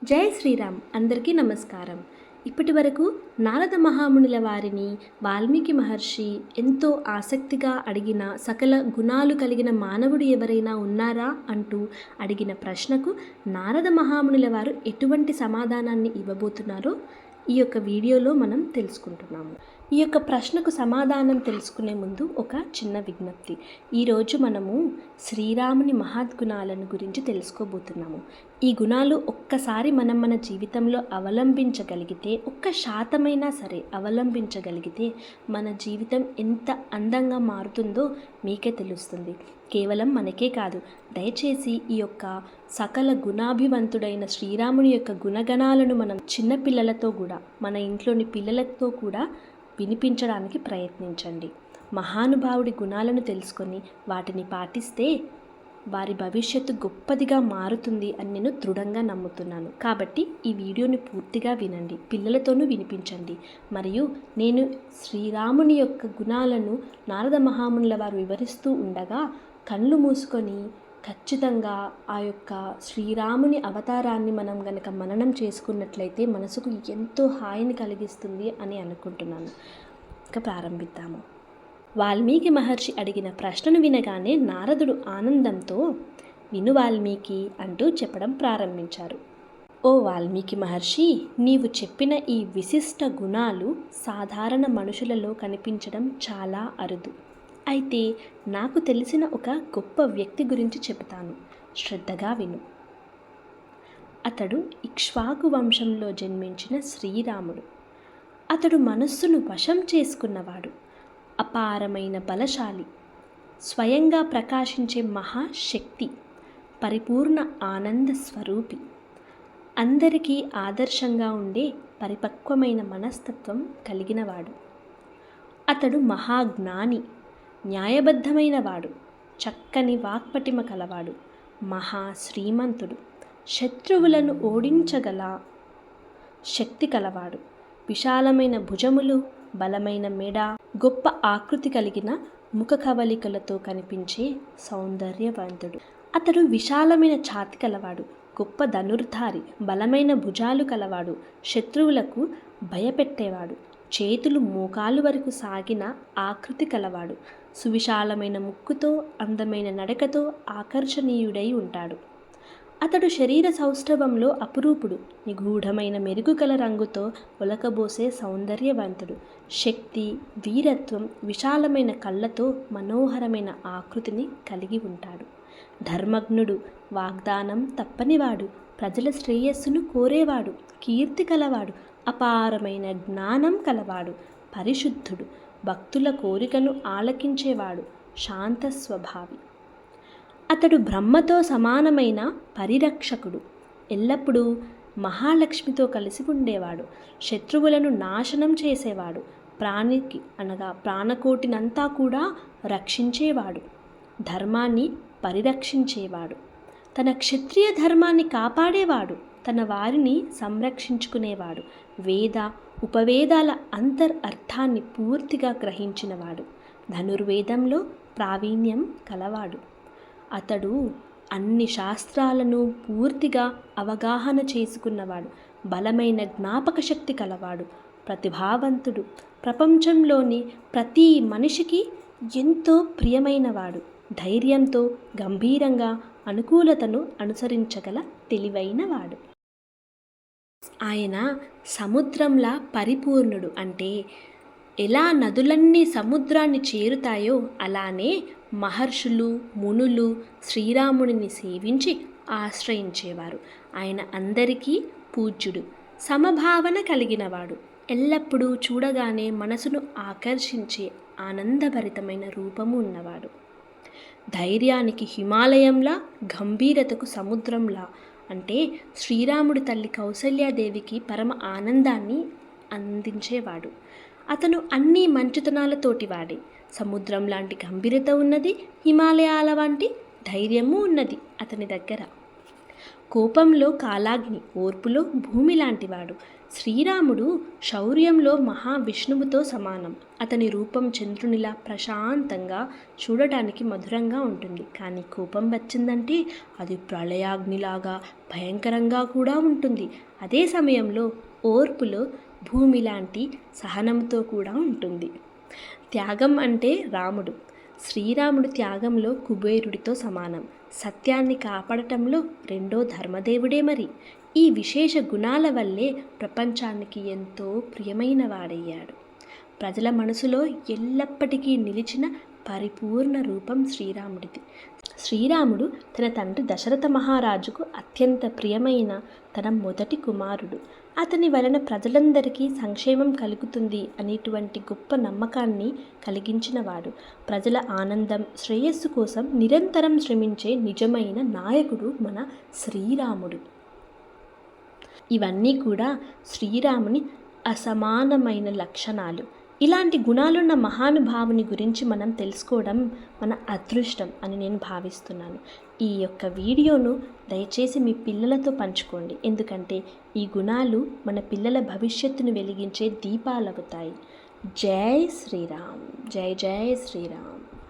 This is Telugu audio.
జై శ్రీరామ్. అందరికీ నమస్కారం. ఇప్పటి వరకు నారద మహామునుల వారిని వాల్మీకి మహర్షి ఎంతో ఆసక్తిగా అడిగిన సకల గుణాలు కలిగిన మానవుడు ఎవరైనా ఉన్నారా అంటూ అడిగిన ప్రశ్నకు నారద మహామునుల వారు ఎటువంటి సమాధానాన్ని ఇవ్వబోతున్నారో ఈ యొక్క వీడియోలో మనం తెలుసుకుంటున్నాము. ఈ యొక్క ప్రశ్నకు సమాధానం తెలుసుకునే ముందు ఒక చిన్న విజ్ఞప్తి. ఈరోజు మనము శ్రీరాముని మహద్గుణాలను గురించి తెలుసుకోబోతున్నాము. ఈ గుణాలు ఒక్కసారి మనం మన జీవితంలో అవలంబించగలిగితే, 1% సరే అవలంబించగలిగితే మన జీవితం ఎంత అందంగా మారుతుందో మీకే తెలుస్తుంది. కేవలం మనకే కాదు, దయచేసి ఈ యొక్క సకల గుణాభివంతుడైన శ్రీరాముని యొక్క గుణగణాలను మనం చిన్నపిల్లలతో కూడా, మన ఇంట్లోని పిల్లలతో కూడా వినిపించడానికి ప్రయత్నించండి. మహానుభావుడి గుణాలను తెలుసుకొని వాటిని పాటిస్తే వారి భవిష్యత్తు గొప్పదిగా మారుతుంది అని నేను దృఢంగా నమ్ముతున్నాను. కాబట్టి ఈ వీడియోని పూర్తిగా వినండి, పిల్లలతోనూ వినిపించండి. మరియు నేను శ్రీరాముని యొక్క గుణాలను నారద మహామునుల వారు వివరిస్తూ ఉండగా కళ్ళు మూసుకొని ఖచ్చితంగా ఆ యొక్క శ్రీరాముని అవతారాన్ని మనం గనక మననం చేసుకున్నట్లయితే మనసుకు ఎంతో హాయిని కలిగిస్తుంది అని అనుకుంటున్నాను. ఇక ప్రారంభిద్దాము. వాల్మీకి మహర్షి అడిగిన ప్రశ్నను వినగానే నారదుడు ఆనందంతో విను వాల్మీకి అంటూ చెప్పడం ప్రారంభించారు. ఓ వాల్మీకి మహర్షి, నీవు చెప్పిన ఈ విశిష్ట గుణాలు సాధారణ మనుషులలో కనిపించడం చాలా అరుదు. అయితే నాకు తెలిసిన ఒక గొప్ప వ్యక్తి గురించి చెబుతాను, శ్రద్ధగా విను. అతడు ఇక్ష్వాకు వంశంలో జన్మించిన శ్రీరాముడు. అతడు మనస్సును వశం చేసుకున్నవాడు, అపారమైన బలశాలి, స్వయంగా ప్రకాశించే మహాశక్తి, పరిపూర్ణ ఆనంద స్వరూపి, అందరికీ ఆదర్శంగా ఉండే పరిపక్వమైన మనస్తత్వం కలిగినవాడు. అతడు మహాజ్ఞాని, న్యాయబద్ధమైన వాడు, చక్కని వాక్పటిమ కలవాడు, మహాశ్రీమంతుడు, శత్రువులను ఓడించగల శక్తి కలవాడు, విశాలమైన భుజములు, బలమైన మెడ, గొప్ప ఆకృతి కలిగిన ముఖ కవలికలతో కనిపించే సౌందర్యవంతుడు. అతడు విశాలమైన ఛాతి కలవాడు, గొప్ప ధనుర్ధారి, బలమైన భుజాలు కలవాడు, శత్రువులకు భయపెట్టేవాడు, చేతులు మోకాలు వరకు సాగిన ఆకృతి కలవాడు, సువిశాలమైన ముక్కుతో, అందమైన నడకతో ఆకర్షణీయుడై ఉంటాడు. అతడు శరీర సౌష్ఠవంలో అపురూపుడు, నిగూఢమైన మెరుగుగల రంగుతో ఒలకబోసే సౌందర్యవంతుడు, శక్తి, వీరత్వం, విశాలమైన కళ్ళతో మనోహరమైన ఆకృతిని కలిగి ఉంటాడు. ధర్మజ్ఞుడు, వాగ్దానం తప్పనివాడు, ప్రజల శ్రేయస్సును కోరేవాడు, కీర్తి కలవాడు, అపారమైన జ్ఞానం కలవాడు, పరిశుద్ధుడు, భక్తుల కోరికను ఆలకించేవాడు, శాంత స్వభావి. అతడు బ్రహ్మతో సమానమైన పరిరక్షకుడు, ఎల్లప్పుడూ మహాలక్ష్మితో కలిసి ఉండేవాడు, శత్రువులను నాశనం చేసేవాడు, ప్రాణికి అనగా ప్రాణకోటినంతా కూడా రక్షించేవాడు, ధర్మాన్ని పరిరక్షించేవాడు, తన క్షత్రియ ధర్మాన్ని కాపాడేవాడు, తన వారిని సంరక్షించుకునేవాడు, వేద ఉపవేదాల అర్థాన్ని పూర్తిగా గ్రహించినవాడు, ధనుర్వేదంలో ప్రావీణ్యం కలవాడు. అతడు అన్ని శాస్త్రాలను పూర్తిగా అవగాహన చేసుకున్నవాడు, బలమైన జ్ఞాపక శక్తి కలవాడు, ప్రతిభావంతుడు, ప్రపంచంలోని ప్రతి మనిషికి ఎంతో ప్రియమైనవాడు, ధైర్యంతో గంభీరంగా అనుకూలతను అనుసరించగల తెలివైనవాడు. ఆయన సముద్రంలా పరిపూర్ణుడు. అంటే ఎలా నదులన్నీ సముద్రాన్ని చేరుతాయో అలానే మహర్షులు, మునులు శ్రీరాముడిని సేవించి ఆశ్రయించేవారు. ఆయన అందరికీ పూజ్యుడు, సమభావన కలిగినవాడు, ఎల్లప్పుడూ చూడగానే మనసును ఆకర్షించే ఆనందభరితమైన రూపము ఉన్నవాడు, ధైర్యానికి హిమాలయంలా, గంభీరతకు సముద్రంలా. అంటే శ్రీరాముడి తల్లి కౌసల్యాదేవికి పరమ ఆనందాన్ని అందించేవాడు. అతను అన్ని మంచితనాలతోటి వాడే, సముద్రం లాంటి గంభీరత ఉన్నది, హిమాలయాల వంటి ధైర్యము ఉన్నది అతని దగ్గర. కోపంలో కాలాగ్ని, ఓర్పులో భూమి లాంటివాడు. శ్రీరాముడు శౌర్యంలో మహావిష్ణువుతో సమానం. అతని రూపం చంద్రునిలా ప్రశాంతంగా, చూడటానికి మధురంగా ఉంటుంది. కానీ కోపం వచ్చిందంటే అది ప్రళయాగ్నిలాగా భయంకరంగా కూడా ఉంటుంది. అదే సమయంలో ఓర్పులో భూమి లాంటి సహనంతో కూడా ఉంటుంది. త్యాగం అంటే రాముడు. శ్రీరాముడు త్యాగంలో కుబేరుడితో సమానం. సత్యాన్ని కాపాడటంలో రెండో ధర్మదేవుడే మరి. ఈ విశేష గుణాల వల్లే ప్రపంచానికి ఎంతో ప్రియమైన వాడయ్యాడు. ప్రజల మనసులో ఎల్లప్పటికీ నిలిచిన పరిపూర్ణ రూపం శ్రీరాముడిది. శ్రీరాముడు తన తండ్రి దశరథ మహారాజుకు అత్యంత ప్రియమైన తన మొదటి కుమారుడు. అతని వలన ప్రజలందరికీ సంక్షేమం కలుగుతుంది అనేటువంటి గొప్ప నమ్మకాన్ని కలిగించినవాడు. ప్రజల ఆనందం, శ్రేయస్సు కోసం నిరంతరం శ్రమించే నిజమైన నాయకుడు మన శ్రీరాముడు. ఇవన్నీ కూడా శ్రీరాముని అసమానమైన లక్షణాలు. ఇలాంటి గుణాలున్న మహానుభావుని గురించి మనం తెలుసుకోవడం మన అదృష్టం అని నేను భావిస్తున్నాను. ఈ యొక్క వీడియోను దయచేసి మీ పిల్లలతో పంచుకోండి. ఎందుకంటే ఈ గుణాలు మన పిల్లల భవిష్యత్తును వెలిగించే దీపాలవుతాయి. జై శ్రీరామ్. జై జై శ్రీరామ్.